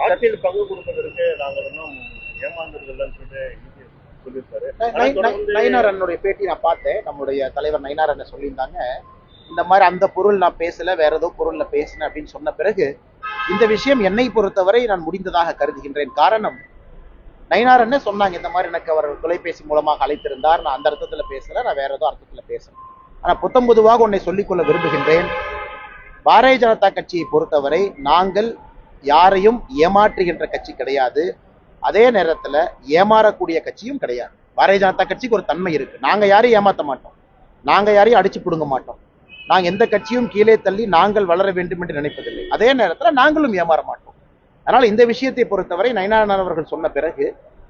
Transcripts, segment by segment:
அரசியல் பங்கு கொடுப்பதற்கு நாங்கள் இன்னும் ஏமாந்துருக்கலன்னு சொல்லியிருக்காரு. நயினார் அண்ணனுடைய பேட்டி நான் பார்த்தேன். நம்முடைய தலைவர் நயினார் அண்ணன் சொல்லியிருந்தாங்க, இந்த மாதிரி அந்த பொருள் நான் பேசல, வேற ஏதோ பொருள்ல பேசினேன் அப்படின்னு சொன்ன பிறகு இந்த விஷயம் என்னை பொறுத்தவரை நான் முடிந்ததாக கருதுகின்றேன். காரணம், நயினார் அண்ணன் சொன்னாங்க, இந்த மாதிரி எனக்கு அவர் தொலைபேசி மூலமாக அழைத்திருந்தார், நான் அந்த அர்த்தத்துல பேசல, நான் வேற ஏதோ அர்த்தத்துல பேசுறேன். ஆனா புத்தம் பொதுவாக ஒன்னை சொல்லிக்கொள்ள விரும்புகின்றேன். பாரதிய ஜனதா கட்சியை பொறுத்தவரை நாங்கள் யாரையும் ஏமாற்றுகின்ற கட்சி கிடையாது, அதே நேரத்துல ஏமாறக்கூடிய கட்சியும் கிடையாது. பாரதிய ஜனதா கட்சிக்கு ஒரு தன்மை இருக்கு, நாங்க யாரையும் ஏமாத்த மாட்டோம், நாங்க யாரையும் அடிச்சு பிடுங்க மாட்டோம், நாங்க எந்த கட்சியும் கீழே தள்ளி நாங்கள் வளர வேண்டும் என்று நினைப்பதில்லை, அதே நேரத்துல நாங்களும் ஏமாற மாட்டோம். அதனால இந்த விஷயத்தை பொறுத்தவரை நயினார் அவர்கள் சொன்ன பிறகு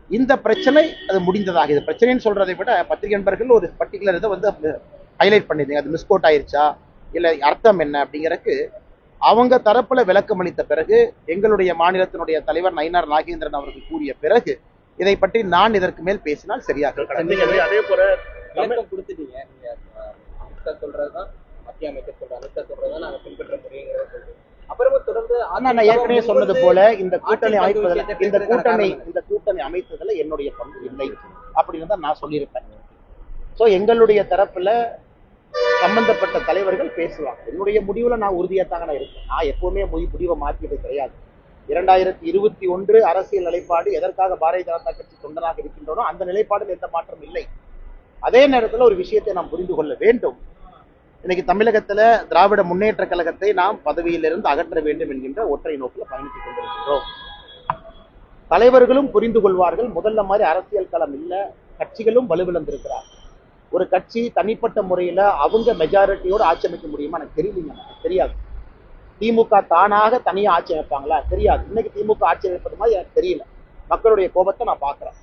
இந்த பிரச்சனை அது முடிந்ததாக. இது பிரச்சனைன்னு சொல்றதை விட பத்திரிகை நண்பர்கள் ஒரு பர்டிகுலர் இதை வந்து ஹைலைட் பண்ணிருந்தீங்க, அது மிஸ்கோட் ஆயிருச்சா இல்ல அர்த்தம் என்ன அப்படிங்கிறதுக்கு அவங்க தரப்புல விளக்கம் அளித்த பிறகு, எங்களுடைய மாநிலத்தினுடைய தலைவர் நயினார் நாகேந்திரன் அவர்கள் கூறிய பிறகு இதை பற்றி நான் இதற்கு மேல் பேசினால் சரியாக. அதே போல கொடுத்துட்டீங்க, நீங்க சொல்றதுதான் மத்திய அமைச்சர் சொல்ற அமித்ஷா சொல்றதுதான் நாங்க பின்பற்ற முடியுங்கிறத அப்புறமா தொடர்ந்து நான் ஏற்கனவே சொன்னது போல இந்த கூட்டணி அமைப்பதில் இந்த கூட்டணி அமைத்ததுல என்னுடைய பங்கு இல்லை அப்படின்னு தான் நான் சொல்லியிருப்பேன். ஸோ எங்களுடைய தரப்புல சம்பந்தப்பட்ட தலைவர்கள் பேசுவாங்க. என்னுடைய முடிவுல நான் உறுதியாத்தாங்க நான் இருக்கேன். நான் எப்பவுமே முடிவை மாற்றியது கிடையாது. 2021 அரசியல் நிலைப்பாடு எதற்காக பாரதிய ஜனதா கட்சி தொண்டராக இருக்கின்றனோ அந்த நிலைப்பாடில் எந்த மாற்றம் இல்லை. அதே நேரத்தில் ஒரு விஷயத்தை நாம் புரிந்து கொள்ள வேண்டும். இன்னைக்கு தமிழகத்துல திராவிட முன்னேற்ற கழகத்தை நாம் பதவியிலிருந்து அகற்ற வேண்டும் என்கின்ற ஒற்றை நோக்கில் பயணித்துக் கொண்டிருக்கின்றோம். தலைவர்களும் புரிந்து கொள்வார்கள், முதல்ல மாதிரி அரசியல் களம் இல்ல, கட்சிகளும் வலுவிழந்திருக்கிறார். ஒரு கட்சி தனிப்பட்ட முறையில அவங்க மெஜாரிட்டியோடு ஆட்சி அமைக்க முடியுமா எனக்கு தெரியலீங்க, தெரியாது. திமுக தானாக தனியா ஆட்சி அமைப்பாங்களா தெரியாது. இன்னைக்கு திமுக ஆட்சி அமைப்பது மாதிரி எனக்கு தெரியல, மக்களுடைய கோபத்தை நான் பாக்குறேன்.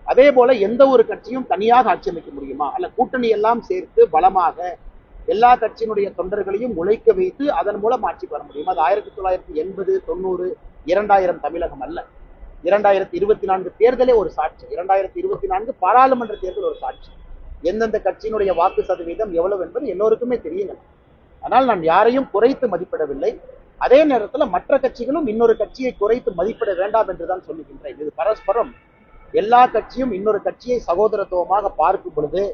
அதே போல எந்த ஒரு கட்சியும் தனியாக ஆட்சி அமைக்க முடியுமா, அல்ல கூட்டணி எல்லாம் சேர்த்து பலமாக எல்லா கட்சியினுடைய தொண்டர்களையும் உழைக்க வைத்து அதன் மூலம் ஆட்சிக்கு வர முடியும். அது 1980, 90, 2000 தமிழகம் அல்ல. 2024 தேர்தலே ஒரு சாட்சி, 2024 பாராளுமன்ற தேர்தல் ஒரு சாட்சி. எந்தெந்த கட்சியினுடைய வாக்கு சதவீதம் எவ்வளவு என்பது எல்லோருக்குமே தெரியுங்க. ஆனால் நான் யாரையும் குறைத்து மதிப்பிடவில்லை. அதே நேரத்தில் மற்ற கட்சிகளும் இன்னொரு கட்சியை குறைத்து மதிப்பிட வேண்டாம் என்றுதான் சொல்லுகின்றேன். இது பரஸ்பரம் எல்லா கட்சியும் இன்னொரு கட்சியை சகோதரத்துவமாக பார்க்கும் பொழுது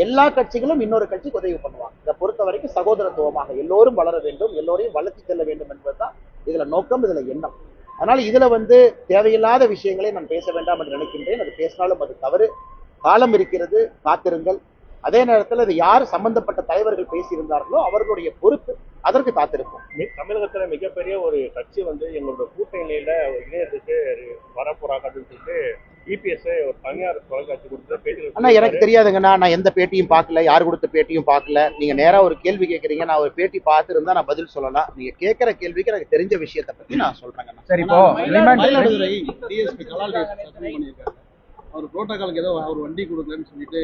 எல்லா கட்சிகளும் இன்னொரு கட்சிக்கு உதவி பண்ணுவாங்க. இதை பொறுத்த வரைக்கும் சகோதரத்துவமாக எல்லோரும் வளர வேண்டும், எல்லோரையும் வளர்ச்சி செல்ல வேண்டும் என்பதுதான் இதுல நோக்கம், இதுல எண்ணம். அதனால இதுல தேவையில்லாத விஷயங்களை நான் பேச வேண்டாம் என்று நினைக்கின்றேன். அது பேசினாலும் அது தவறு. காலம் இருக்கிறது, காத்திருங்கள். அதே நேரத்தில் அது யார் சம்பந்தப்பட்ட தலைவர்கள் பேசியிருந்தார்களோ அவர்களுடைய பொறுப்பு, அதற்கு காத்திருக்கும். தமிழகத்துல மிகப்பெரிய ஒரு கட்சி எங்களோட கூட்டணியில இணையத்துக்கு வரப்போறாங்க அப்படின்னு சொல்லிட்டு இபிஎஸ் ஒரு தனியார் தொலைக்காட்சி கொடுத்த பேட்டி. ஆனா எனக்கு தெரியாதுங்கண்ணா, நான் எந்த பேட்டியும் பார்க்கல, யார் கொடுத்த பேட்டியும் பார்க்கல. நீங்க நேரா ஒரு கேள்வி கேட்கறீங்க, நான் ஒரு பேட்டி பார்த்துருந்தா நான் பதில் சொல்லலாம். நீங்க கேட்கிற கேள்விக்கு எனக்கு தெரிஞ்ச விஷயத்தை பத்தி நான் சொல்றேங்கண்ணா. சரி, இப்போ டிஎஸ்பி கலால் பண்ணியிருக்காரு, அவர் புரோட்டோகாலுக்கு ஏதோ அவர் வண்டி கொடுக்கலன்னு சொல்லிட்டு.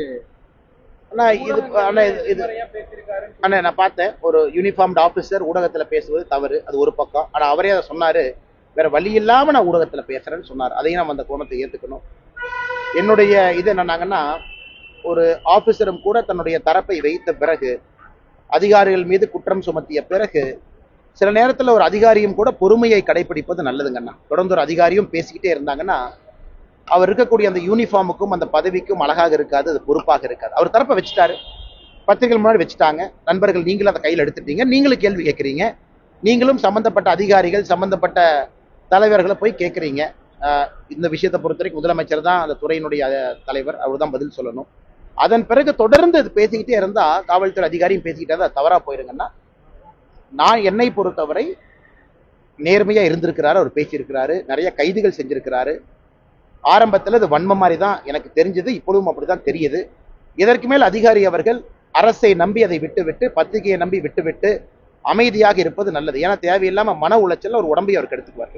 நான் பார்த்தேன், ஒரு யூனிஃபார்ம்டு ஆபீசர் ஊடகத்துல பேசுவது தவறு, அது ஒரு பக்கம். ஆனா அவரே அதை சொன்னாரு, வேற வழி இல்லாம நான் ஊடகத்துல பேசுறேன்னு சொன்னார். அதையும் நம்ம அந்த கோணத்தை ஏத்துக்கணும். என்னுடைய இது என்னன்னாங்கன்னா, ஒரு ஆபீசரும் கூட தன்னுடைய தரப்பை வைத்த பிறகு, அதிகாரிகள் மீது குற்றம் சுமத்திய பிறகு, சில நேரத்துல ஒரு அதிகாரியும் கூட பொறுமையை கடைபிடிப்பது நல்லதுங்கண்ணா. தொடர்ந்து ஒரு அதிகாரியும் பேசிக்கிட்டே இருந்தாங்கன்னா அவர் இருக்கக்கூடிய அந்த யூனிஃபார்முக்கும் அந்த பதவிக்கும் அழகாக இருக்காது, அது பொறுப்பாக இருக்காது. அவர் தரப்பை வச்சுட்டாரு, பத்திரிகைகள் முன்னாடி வச்சுட்டாங்க, நண்பர்கள் நீங்களும் அதை கையில் எடுத்துட்டீங்க, நீங்களும் கேள்வி கேட்குறீங்க, நீங்களும் சம்பந்தப்பட்ட அதிகாரிகள் சம்பந்தப்பட்ட தலைவர்களை போய் கேட்குறீங்க. இந்த விஷயத்தை பொறுத்த வரைக்கும் முதலமைச்சர் தான் அந்த துறையினுடைய தலைவர், அவர் தான் பதில் சொல்லணும். அதன் பிறகு தொடர்ந்து இது பேசிக்கிட்டே இருந்தா, காவல்துறை அதிகாரியும் பேசிக்கிட்டே இருந்தா தவறா போயிருங்கன்னா, நான் என்னை பொறுத்தவரை நேர்மையா இருந்திருக்கிறாரு, அவர் பேசியிருக்கிறாரு, நிறைய கைதுகள் செஞ்சிருக்கிறாரு. ஆரம்பத்தில் இது வன்மம் மாதிரி தான் எனக்கு தெரிஞ்சது, இப்பொழுதும் அப்படிதான் தெரியுது. இதற்கு மேல் அதிகாரி அவர்கள் அரசை நம்பி அதை விட்டுவிட்டு, பத்திரிகையை நம்பி விட்டுவிட்டு அமைதியாக இருப்பது நல்லது. ஏன்னா தேவையில்லாம மன உளைச்சல் ஒரு உடம்பை அவருக்கு எடுத்துக்குவார்.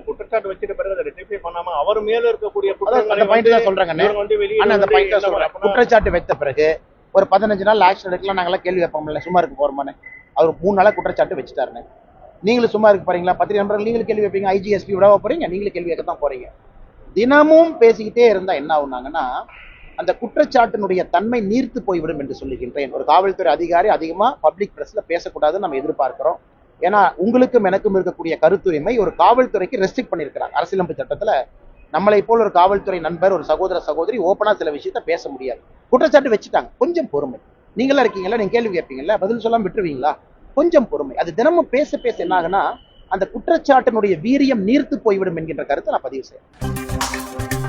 குற்றச்சாட்டு வச்சிட்ட பிறகு அதை ரெட்டிஃபை பண்ணாம அவர் மேல இருக்கக்கூடிய குற்றச்சாட்டு வைத்த பிறகு ஒரு 15 நாள் ஆக்ஷன் எடுக்கலாம், நாங்களாம் கேள்வி வைப்போம்ல, சும்மா இருக்க போறோமான்னு. அவர் 3 நாளா குற்றச்சாட்டு வச்சுட்டாருன்னு. நீங்களும் சும்மா இருக்க போறீங்களா? பத்திரிகை நண்பர்கள் நீங்களும் கேள்வி வைப்பீங்க, ஐஜிஎஸ்பி விட போறீங்க, நீங்களும் கேள்வி வைக்கத்தான் போறீங்க. தினமும் பேசிக்கிட்டே இருந்தா என்ன ஆகுனாங்கன்னா, அந்த குற்றச்சாட்டினுடைய தன்மை நீர்த்து போய்விடும் என்று சொல்லுகின்றேன். ஒரு காவல்துறை அதிகாரி அதிகமா பப்ளிக் பிரஸ்ல பேசக்கூடாதுன்னு நம்ம எதிர்பார்க்கிறோம். ஏன்னா உங்களுக்கும் எனக்கும் இருக்கக்கூடிய கருத்துரிமை ஒரு காவல்துறைக்கு ரெஸ்ட்ரிக்ட் பண்ணியிருக்கிறாங்க. அரசியலமைப்பு சட்டத்துல நம்மளை போல ஒரு காவல்துறை நண்பர், ஒரு சகோதர சகோதரி ஓப்பனா சில விஷயத்த பேச முடியாது. குற்றச்சாட்டு வச்சுட்டாங்க, கொஞ்சம் பொறுமை. நீங்களா இருக்கீங்களா, நீங்க கேள்வி கேட்பீங்கல்ல, பதில் சொல்லாம விட்டுருவீங்களா? கொஞ்சம் பொறுமை. அது தினமும் பேச பேச என்ன ஆகுனா அந்த குற்றச்சாட்டினுடைய வீரியம் நீர்த்து போய்விடும் என்கின்ற கருத்தை நான் பதிவு செய்யறேன்.